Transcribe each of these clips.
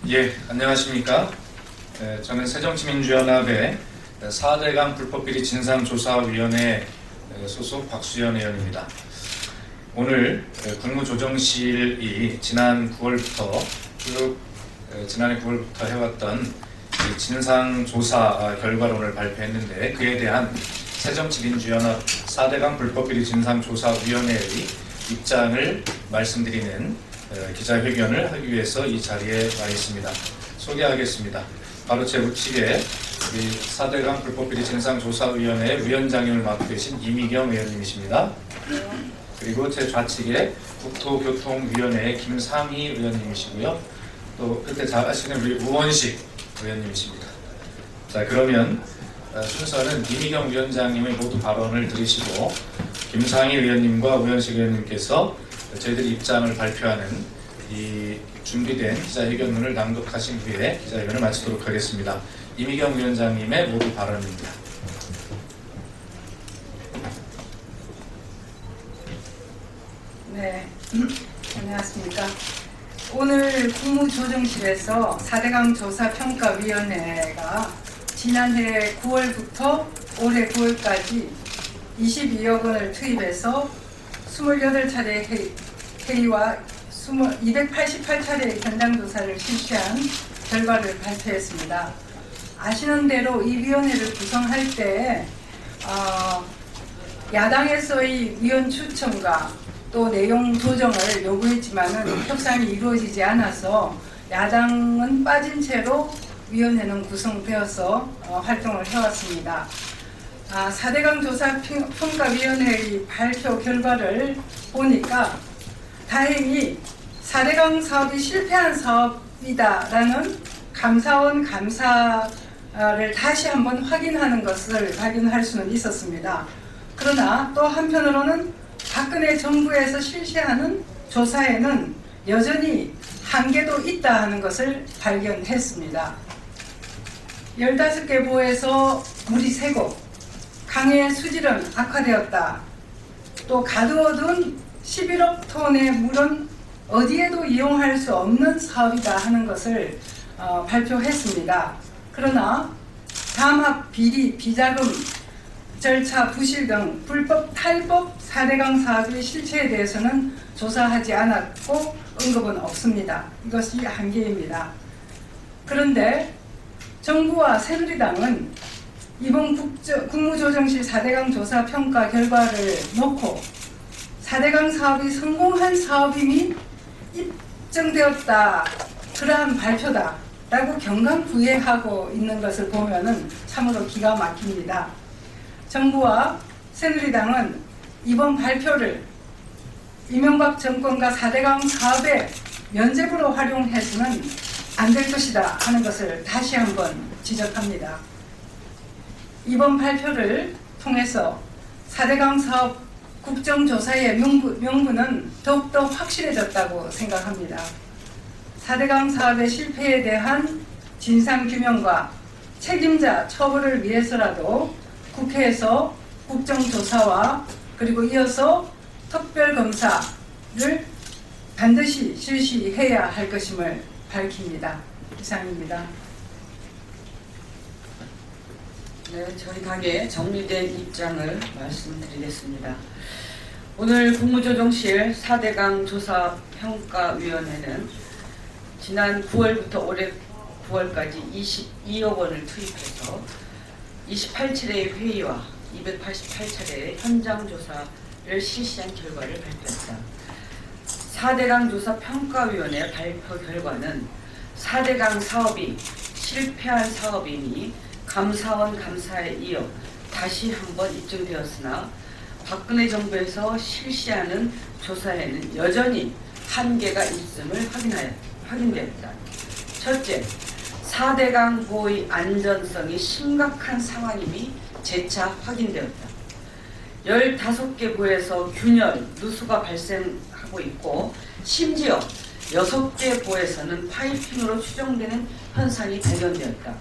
예, 안녕하십니까. 저는 새정치민주연합의 4대강 불법비리 진상조사위원회 소속 박수현 의원입니다. 오늘 국무조정실이 지난해 9월부터 해왔던 진상조사 결과를 오늘 발표했는데, 그에 대한 새정치민주연합 4대강 불법비리 진상조사위원회의 입장을 말씀드리는 기자회견을 하기 위해서 이 자리에 와 있습니다. 소개하겠습니다. 바로 제 우측에 우리 4대강 불법비리 진상조사위원회 위원장님을 맡고 계신 이미경 의원님이십니다. 그리고 제 좌측에 국토교통위원회 김상희 의원님이시고요. 또 그때 잘 아시는 우리 우원식 의원님이십니다. 자, 그러면 순서는 이미경 위원장님의 모두 발언을 들으시고 김상희 의원님과 우원식 의원님께서 저희들이 입장을 발표하는 이 준비된 기자회견문을 낭독하신 후에 기자회견을 마치도록 하겠습니다. 이미경 위원장님의 모두 발언입니다. 네, 안녕하십니까. 오늘 국무조정실에서 4대강 조사평가위원회가 지난해 9월부터 올해 9월까지 22억 원을 투입해서 28차례 회의와 288차례의 현장조사를 실시한 결과를 발표했습니다. 아시는 대로 이 위원회를 구성할 때 야당에서의 위원 추천과 또 내용 조정을 요구했지만은 협상이 이루어지지 않아서 야당은 빠진 채로 위원회는 구성되어서 활동을 해왔습니다. 4대강 조사평가위원회의 발표 결과를 보니까 다행히 4대강 사업이 실패한 사업이다라는 감사원 감사를 다시 한번 확인하는 것을 확인할 수는 있었습니다. 그러나 또 한편으로는 박근혜 정부에서 실시하는 조사에는 여전히 한계도 있다 하는 것을 발견했습니다. 15개 보에서 물이 새고 강의 수질은 악화되었다. 또 가두어둔 11억 톤의 물은 어디에도 이용할 수 없는 사업이다 하는 것을 발표했습니다. 그러나 담합, 비리, 비자금, 절차 부실 등 불법 탈법 4대강 사업의 실체에 대해서는 조사하지 않았고 언급은 없습니다. 이것이 한계입니다. 그런데 정부와 새누리당은 이번 국무조정실 4대강 조사 평가 결과를 놓고 4대강 사업이 성공한 사업임이 입증되었다, 그러한 발표다 라고 경감부회하고 있는 것을 보면은 참으로 기가 막힙니다. 정부와 새누리당은 이번 발표를 이명박 정권과 4대강 사업의 면죄부로 활용해서는 안 될 것이다 하는 것을 다시 한번 지적합니다. 이번 발표를 통해서 4대강 사업 국정조사의 명분은 더욱더 확실해졌다고 생각합니다. 4대강 사업의 실패에 대한 진상규명과 책임자 처벌을 위해서라도 국회에서 국정조사와 그리고 이어서 특별검사를 반드시 실시해야 할 것임을 밝힙니다. 이상입니다. 네, 저희 당의 정리된 입장을 말씀드리겠습니다. 오늘 국무조정실 4대강 조사평가위원회는 지난 9월부터 올해 9월까지 22억 원을 투입해서 28차례의 회의와 288차례의 현장조사를 실시한 결과를 발표했다. 4대강 조사평가위원회 발표 결과는 4대강 사업이 실패한 사업이니 감사원 감사에 이어 다시 한번 입증되었으나 박근혜 정부에서 실시하는 조사에는 여전히 한계가 있음을 확인되었다. 첫째, 4대강 보의 안전성이 심각한 상황임이 재차 확인되었다. 15개 보에서 균열, 누수가 발생하고 있고 심지어 6개 보에서는 파이핑으로 추정되는 현상이 발견되었다.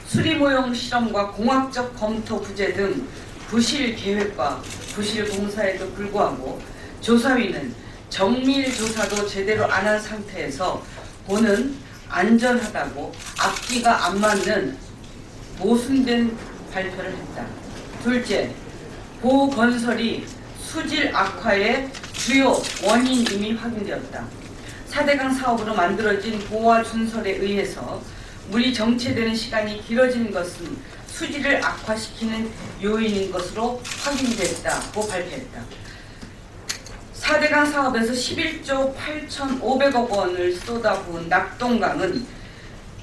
수리모형 실험과 공학적 검토 부재 등 부실 계획과 부실 공사에도 불구하고 조사위는 정밀 조사도 제대로 안 한 상태에서 보는 안전하다고 앞뒤가 안 맞는 모순된 발표를 했다. 둘째, 보건설이 수질 악화의 주요 원인임이 확인되었다. 4대강 사업으로 만들어진 보화 준설에 의해서 물이 정체되는 시간이 길어지는 것은 수질을 악화시키는 요인인 것으로 확인됐다고 발표했다. 4대강 사업에서 11조 8,500억 원을 쏟아부은 낙동강은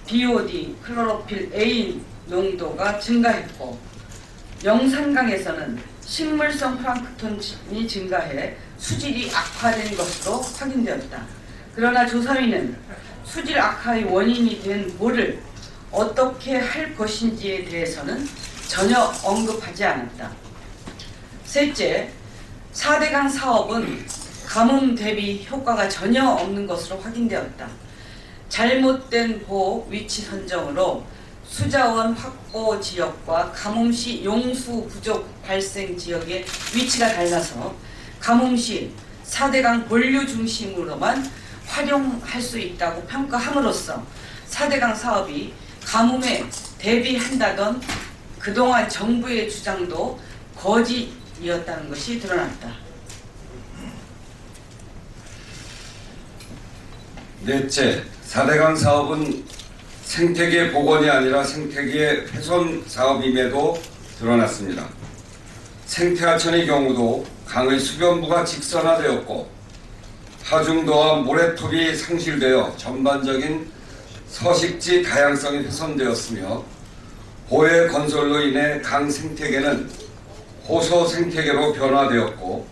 BOD, 클로로필 A 농도가 증가했고 영산강에서는 식물성 플랑크톤이 증가해 수질이 악화된 것으로 확인되었다. 그러나 조사위는 수질 악화의 원인이 된 물을 어떻게 할 것인지에 대해서는 전혀 언급하지 않았다. 셋째, 4대강 사업은 가뭄 대비 효과가 전혀 없는 것으로 확인되었다. 잘못된 보호 위치 선정으로 수자원 확보 지역과 가뭄시 용수 부족 발생 지역의 위치가 달라서 가뭄시 4대강 본류 중심으로만 활용할 수 있다고 평가함으로써 4대강 사업이 가뭄에 대비한다던 그동안 정부의 주장도 거짓이었다는 것이 드러났다. 넷째, 4대강 사업은 생태계 복원이 아니라 생태계 훼손 사업임에도 드러났습니다. 생태하천의 경우도 강의 수변부가 직선화되었고 하중도와 모래톱이 상실되어 전반적인 서식지 다양성이 훼손되었으며 보해 건설로 인해 강 생태계는 호소 생태계로 변화되었고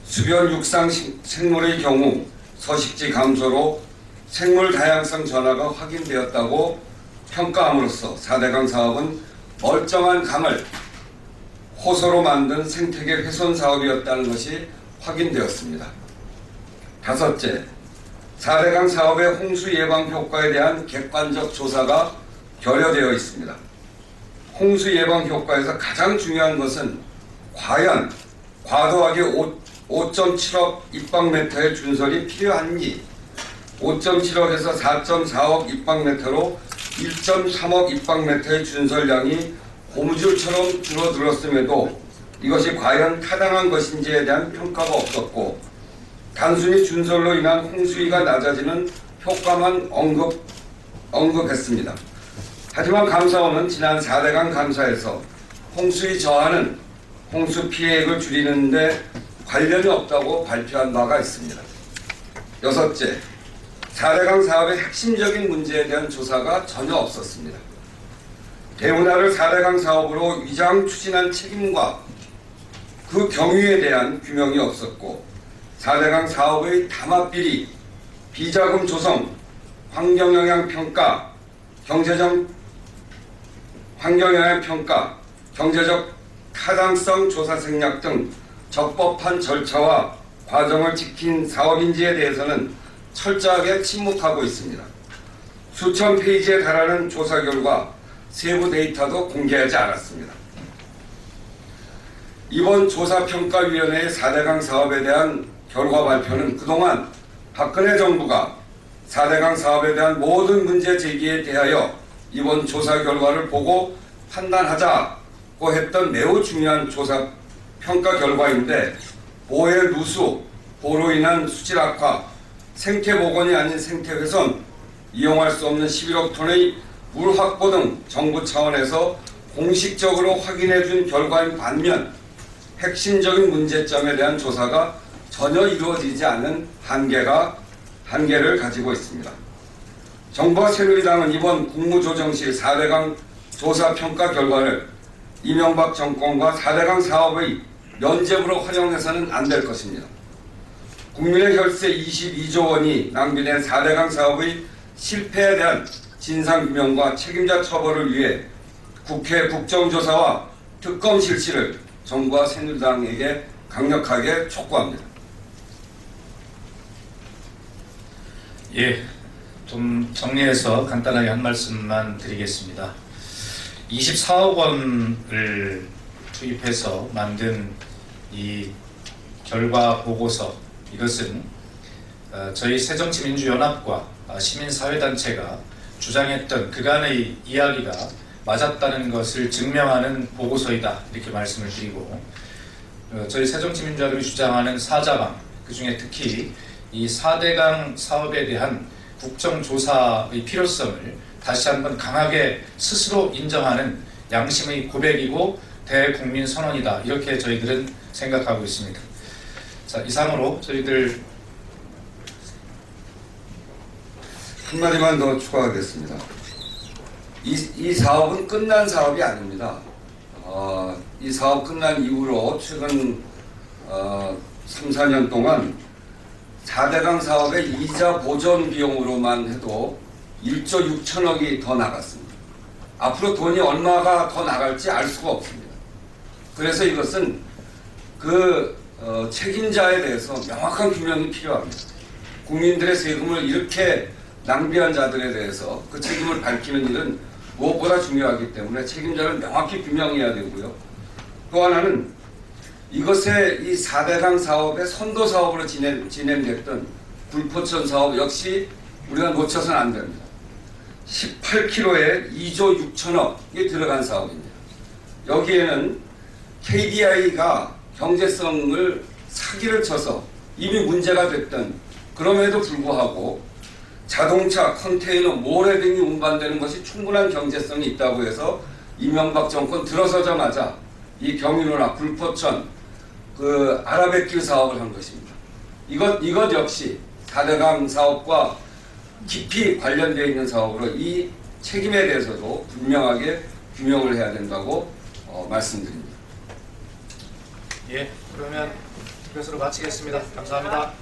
수변 육상 생물의 경우 서식지 감소로 생물 다양성 전화가 확인되었다고 평가함으로써 4대강 사업은 멀쩡한 강을 호소로 만든 생태계 훼손 사업이었다는 것이 확인되었습니다. 다섯째, 4대강 사업의 홍수 예방 효과에 대한 객관적 조사가 결여되어 있습니다. 홍수 예방 효과에서 가장 중요한 것은 과연 과도하게 5.7억 입방미터의 준설이 필요한지, 5.7억에서 4.4억 입방미터로 1.3억 입방미터의 준설량이 고무줄처럼 줄어들었음에도 이것이 과연 타당한 것인지에 대한 평가가 없었고 단순히 준설로 인한 홍수위가 낮아지는 효과만 언급했습니다. 하지만 감사원은 지난 4대강 감사에서 홍수위 저하는 홍수 피해액을 줄이는 데 관련이 없다고 발표한 바가 있습니다. 여섯째, 4대강 사업의 핵심적인 문제에 대한 조사가 전혀 없었습니다. 대운하를 4대강 사업으로 위장 추진한 책임과 그 경위에 대한 규명이 없었고 4대강 사업의 담합비리, 비자금 조성, 환경영향평가, 경제적 타당성 조사 생략 등 적법한 절차와 과정을 지킨 사업인지에 대해서는 철저하게 침묵하고 있습니다. 수천 페이지에 달하는 조사 결과 세부 데이터도 공개하지 않았습니다. 이번 조사평가위원회의 4대강 사업에 대한 결과 발표는 그동안 박근혜 정부가 4대강 사업에 대한 모든 문제 제기에 대하여 이번 조사 결과를 보고 판단하자고 했던 매우 중요한 조사 평가 결과인데 보해 누수, 보로 인한 수질 악화, 생태 복원이 아닌 생태 훼손, 이용할 수 없는 11억 톤의 물 확보 등 정부 차원에서 공식적으로 확인해 준 결과인 반면 핵심적인 문제점에 대한 조사가 전혀 이루어지지 않는 한계를 가지고 있습니다. 정부와 새누리당은 이번 국무조정실 4대강 조사평가 결과를 이명박 정권과 4대강 사업의 면죄부로 활용해서는 안 될 것입니다. 국민의 혈세 22조 원이 낭비된 4대강 사업의 실패에 대한 진상규명과 책임자 처벌을 위해 국회 국정조사와 특검 실시를 정부와 새누리당에게 강력하게 촉구합니다. 예, 좀 정리해서 간단하게 한 말씀만 드리겠습니다. 24억 원을 투입해서 만든 이 결과 보고서, 이것은 저희 새정치민주연합과 시민사회단체가 주장했던 그간의 이야기가 맞았다는 것을 증명하는 보고서이다, 이렇게 말씀을 드리고, 저희 새정치민주연합이 주장하는 4자강, 그중에 특히 이 4대강 사업에 대한 국정조사의 필요성을 다시 한번 강하게 스스로 인정하는 양심의 고백이고 대국민 선언이다, 이렇게 저희들은 생각하고 있습니다. 자, 이상으로 저희들 한마디만 더 추가하겠습니다. 이 사업은 끝난 사업이 아닙니다. 이 사업 끝난 이후로 최근 3, 4년 동안 4대강 사업의 이자 보전 비용으로만 해도 1조 6천억이 더 나갔습니다. 앞으로 돈이 얼마가 더 나갈지 알 수가 없습니다. 그래서 이것은 그 책임자에 대해서 명확한 규명이 필요합니다. 국민들의 세금을 이렇게 낭비한 자들에 대해서 그 책임을 밝히는 일은 무엇보다 중요하기 때문에 책임자를 명확히 규명해야 되고요. 또 하나는 이것의 이 4대강 사업의 선도 사업으로 진행됐던 불포천 사업 역시 우리가 놓쳐서는 안 됩니다. 18km에 2조 6천억이 들어간 사업입니다. 여기에는 KDI가 경제성을 사기를 쳐서 이미 문제가 됐던, 그럼에도 불구하고 자동차, 컨테이너, 모래 등이 운반되는 것이 충분한 경제성이 있다고 해서 이명박 정권 들어서자마자 이 경인호나 불포천 그 아라뱃길 사업을 한 것입니다. 이것 역시 4대강 사업과 깊이 관련되어 있는 사업으로 이 책임에 대해서도 분명하게 규명을 해야 된다고 말씀드립니다. 예, 그러면 이것으로 마치겠습니다. 감사합니다.